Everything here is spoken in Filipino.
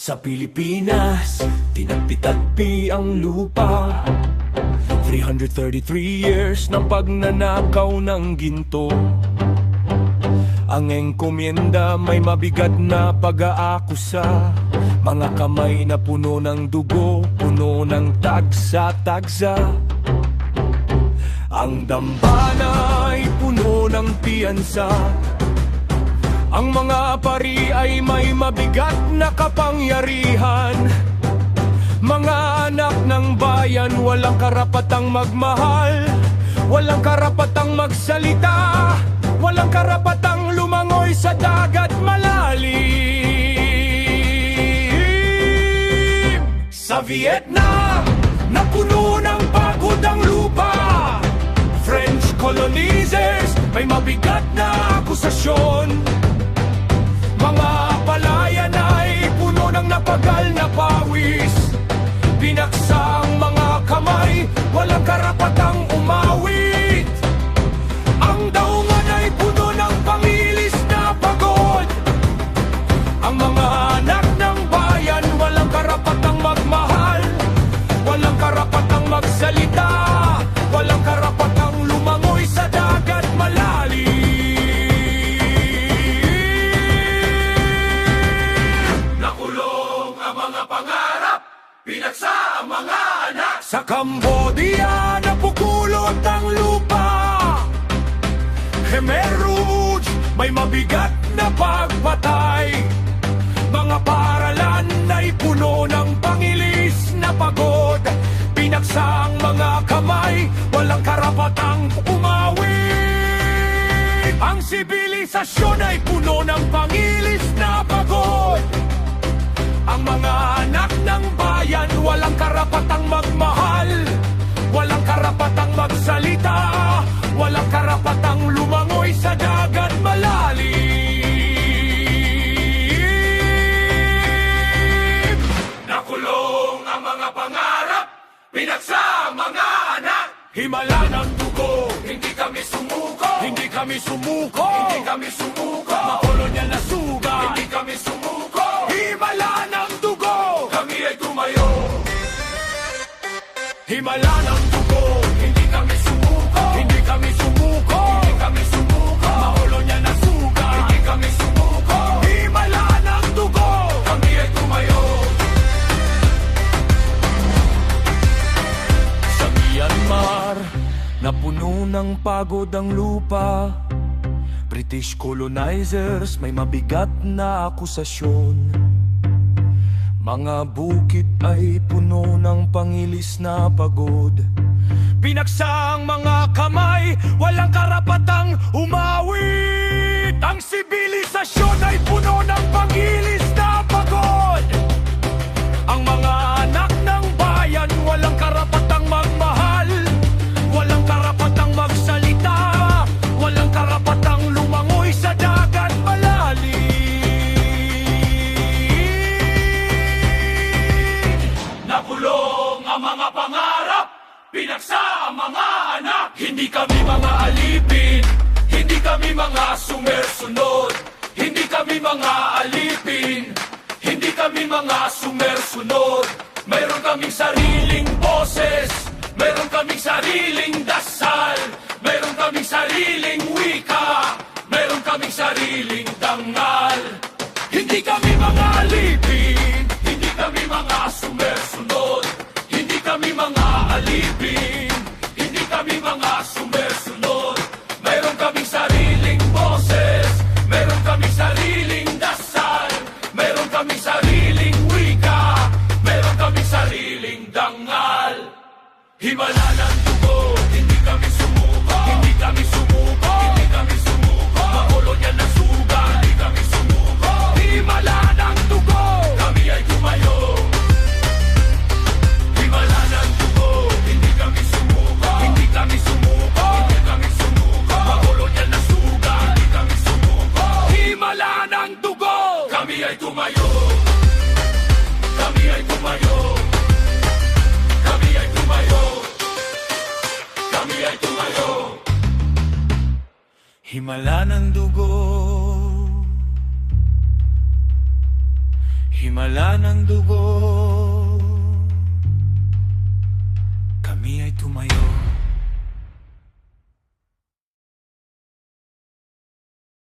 Sa Pilipinas, tinagpi-tagpi ang lupa. 333 years ng pagnanakaw ng ginto. Ang engkomyenda may mabigat na pag-aakusa. Mga kamay na puno ng dugo, puno ng tagsa-tagsa. Ang dambana ay puno ng piyansa. Ang mga pari ay may mabigat na kapangyarihan. Mga anak ng bayan, walang karapatang magmahal, walang karapatang magsalita, walang karapatang lumangoy sa dagat malalim. Sa Vietnam, na puno ng pagod ang lupa. French colonizers, may mabigat na akusasyon. Mga palayan ay puno ng napagal na pawis. Binaksa ang mga kamay, walang karapatang umawit. Ang daungan ay puno ng pangilis na pagod. Ang mga anak ng bayan, walang karapatang magmahal, walang karapatang magsalita, walang karapatang lumangoy sa dagat malalim. Nakulong ang mga pangarap, pinagsa ang mga anak. Sa Cambodia, napupulot ang lupa. Khmer Rouge, may mabigat na pagpatay. Mga paralan ay puno ng pangilis na pagod. Pinagsa ang mga kamay, walang karapatang umawit. Ang sibilisasyon ay puno ng pangilis na pagod. Ang mga anak ng bayan, walang karapatang magmahal, walang karapatang magsalita, walang karapatang lumangoy sa dagat malalim. Nakulong ang mga pangarap, pinagsa ang mga anak. Himala ng dugo, hindi kami sumuko, hindi kami sumuko, hindi kami sumuko. Makolonyal na suga, hindi kami sumuko. Himala ng dugo, kami ay tumayo. Himala ng dugo, hindi kami sumuko, hindi kami sumuko, hindi kami sumuko. Makolonyal na suga, hindi kami sumuko. Himala ng dugo, kami ay tumayo. Sa Myanmar, napuno ng pagod ang lupa. British colonizers, may mabigat na akusasyon. Mga bukid ay puno ng pangilis na pagod. Binagsa ang mga kamay, walang karapatang umawit. Ang sibilisasyon ay puno ng pangilis na pagod. Ang mga anak ng bayan, walang karapatang magmahal, walang karapatang magsalita, walang karapatang lumangoy sa dagat malalim. Nakulong ang mga pangarap, pinagsa ang mga anak. Hindi kami mga alipin, hindi kami mga sumersunod. Hindi kami mga alipin, hindi kami mga sumersunod. Meron kaming sariling boses, meron kaming sariling dasal, meron kaming sariling wika, meron kaming sariling dangal. Hindi kami mga alipin, hindi kami mga sumersunod. Hindi kami mga alipin, hindi kami mga sumersunod. Meron kaming sariling boses, meron kaming sariling dasal, meron kaming sariling wika, meron kaming sariling dangal. Himala ng dugo, hindi kami sumuko, hindi kami sumuko, hindi kami sumuko. Makolonyal na suga, hindi kami sumuko. Himala ng dugo, kami ay tumayo. Himala ng dugo, hindi kami sumuko, hindi kami sumuko, hindi kami sumuko. Makolonyal na suga, hindi kami sumuko. Himala ng dugo, kami ay tumayo. Kami ay tumayo. Kami ay tumayo. Kami ay tumayo. Himala ng dugo, himala himala ng dugo